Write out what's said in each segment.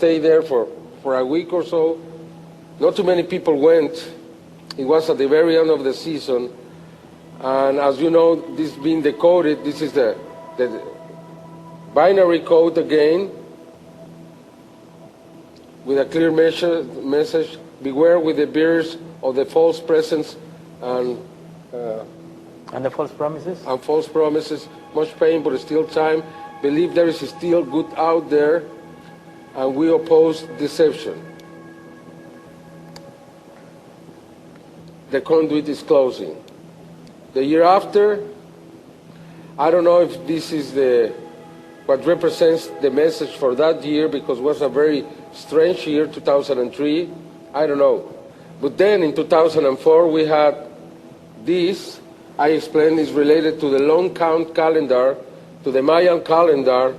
stay there for a week or so. Not too many people went. It was at the very end of the season. And as you know, this being decoded, this is the binary code again, with a clear message: beware with the bearers of the false presence and the false promises. And false promises. Much pain, but still time. Believe there is still good out there, and we oppose deception. The conduit is closing. The year after, I don't know if this is what represents the message for that year, because it was a very strange year, 2003. I don't know. But then in 2004, we had this. I explained is related to the long count calendar, to the Mayan calendar.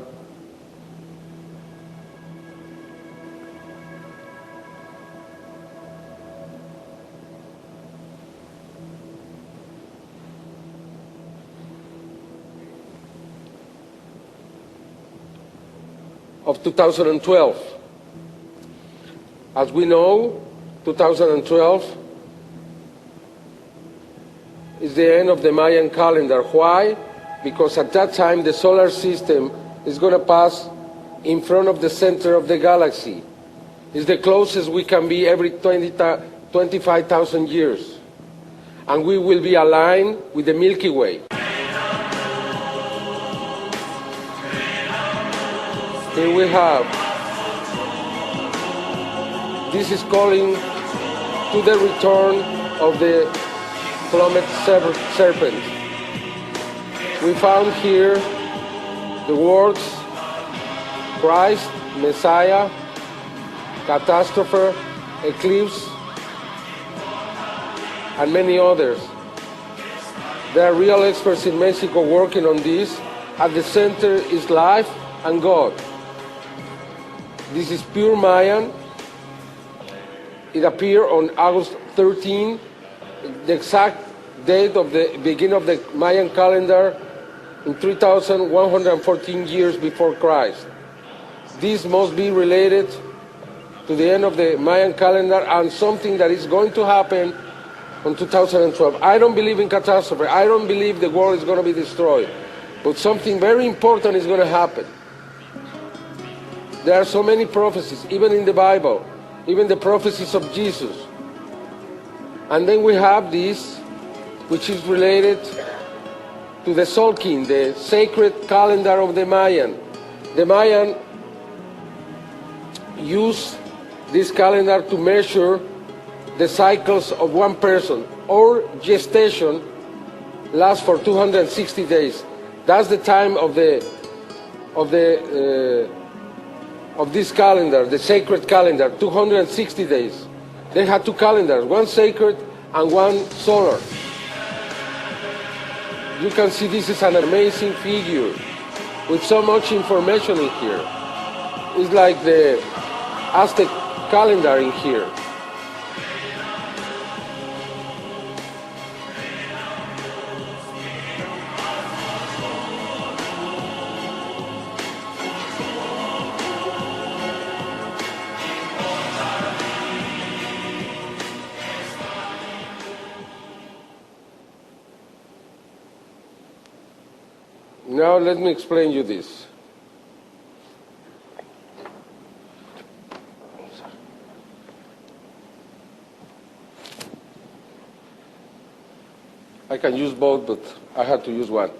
Of 2012. As we know, 2012 is the end of the Mayan calendar. Why? Because at that time the solar system is going to pass in front of the center of the galaxy. It's the closest we can be every 25,000 years. And we will be aligned with the Milky Way. Here we have, this is calling to the return of the plummet serpent. We found here the words Christ, Messiah, catastrophe, eclipse, and many others. There are real experts in Mexico working on this. At the center is life and God. This is pure Mayan. It appeared on August 13, the exact date of the beginning of the Mayan calendar in 3,114 years before Christ. This must be related to the end of the Mayan calendar and something that is going to happen in 2012. I don't believe in catastrophe. I don't believe the world is going to be destroyed. But something very important is going to happen. There are so many prophecies, even in the Bible, even the prophecies of Jesus. And then we have this, which is related to the Tzolkin, the sacred calendar of the Mayan. The Mayan used this calendar to measure the cycles of one person. Our gestation lasts for 260 days. That's the time of this calendar, the sacred calendar, 260 days. They had two calendars, one sacred and one solar. You can see this is an amazing figure with so much information in here. It's like the Aztec calendar in here. Now let me explain you this. I can use both, but I had to use one.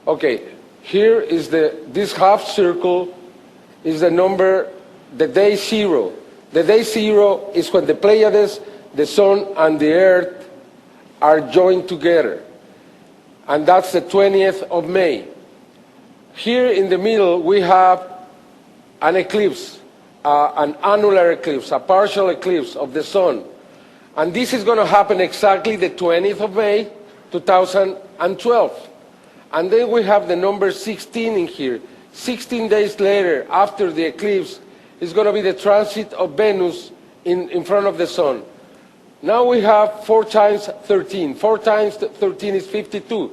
Okay, here is this half circle is the number, the day zero. The day zero is when the Pleiades, the Sun, and the Earth are joined together. And that's the 20th of May. Here in the middle, we have an eclipse, an annular eclipse, a partial eclipse of the Sun. And this is going to happen exactly the 20th of May, 2012. And then we have the number 16 in here. 16 days later, after the eclipse, is going to be the transit of Venus in front of the Sun. Now we have 4 times 13. 4 times 13 is 52.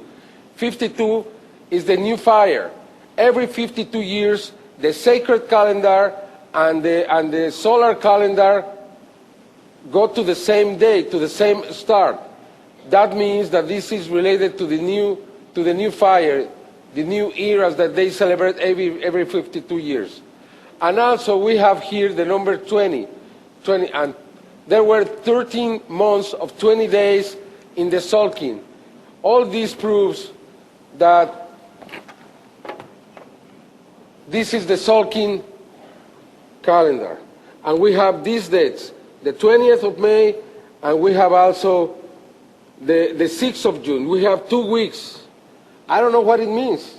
52 is the new fire. Every 52 years, the sacred calendar and the solar calendar go to the same date, to the same start. That means that this is related to the new fire, the new eras that they celebrate every 52 years. And also we have here the number 20, and there were 13 months of 20 days in the sulking. All this proves that this is the sulking calendar. And we have these dates, the 20th of May, and we have also the 6th of June. We have 2 weeks. I don't know what it means,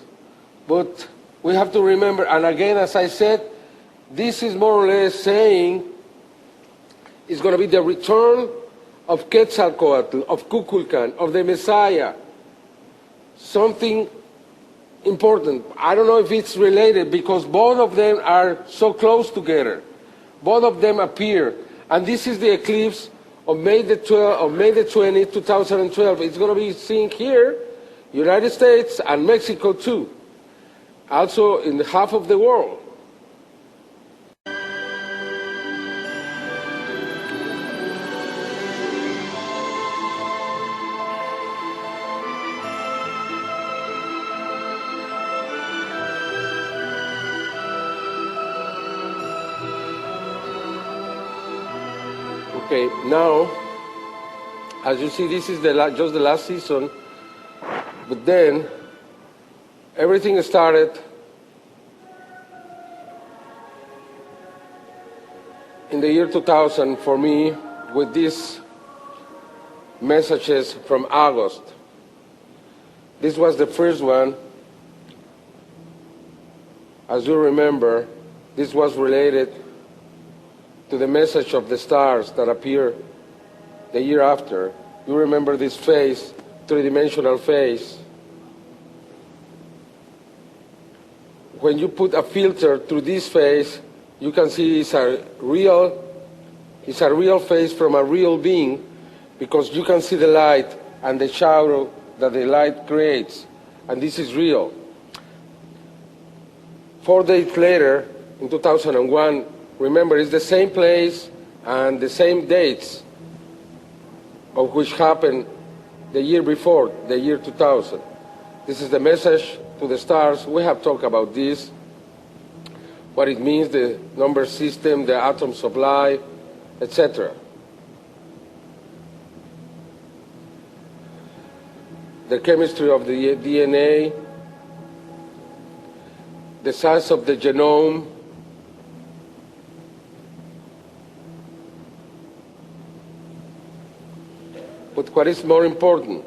but we have to remember, and again, as I said, this is more or less saying it's going to be the return of Quetzalcoatl, of Kukulkan, of the Messiah. Something important. I don't know if it's related because both of them are so close together. Both of them appear. And this is the eclipse of May the 20th, 2012. It's going to be seen here, United States and Mexico too. Also in half of the world. Okay, now, as you see, this is just the last season, but then everything started in the year 2000 for me with these messages from August. This was the first one. As you remember, this was related to the message of the stars that appear the year after. You remember this phase, three-dimensional phase. When you put a filter through this phase, you can see it's a real phase from a real being, because you can see the light and the shadow that the light creates, and this is real. 4 days later, in 2001, remember, it's the same place and the same dates of which happened the year before, the year 2000. This is the message to the stars. We have talked about this, what it means, the number system, the atoms of life, etc. The chemistry of the DNA, the size of the genome, but what is more important,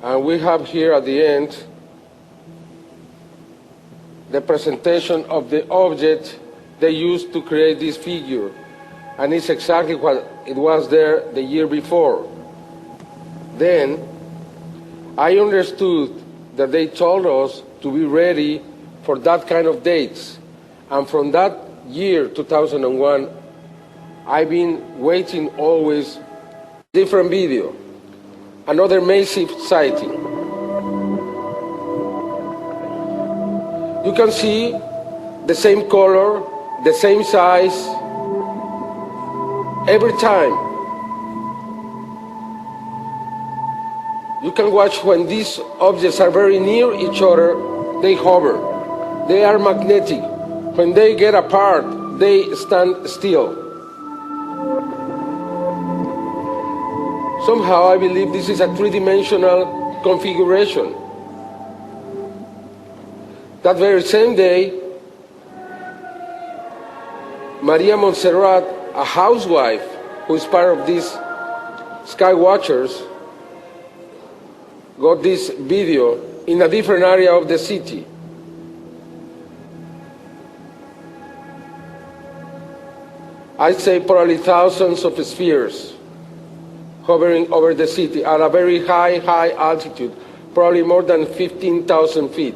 and we have here at the end the presentation of the object they used to create this figure, and it's exactly what it was there the year before. Then I understood that they told us to be ready for that kind of dates. And from that year, 2001, I've been waiting always different video, another massive sighting. You can see the same color, the same size, every time. You can watch when these objects are very near each other, they hover. They are magnetic. When they get apart, they stand still. Somehow I believe this is a three-dimensional configuration. That very same day, Maria Montserrat, a housewife who is part of these Sky Watchers, got this video in a different area of the city. I'd say probably thousands of spheres hovering over the city at a very high altitude, probably more than 15,000 feet.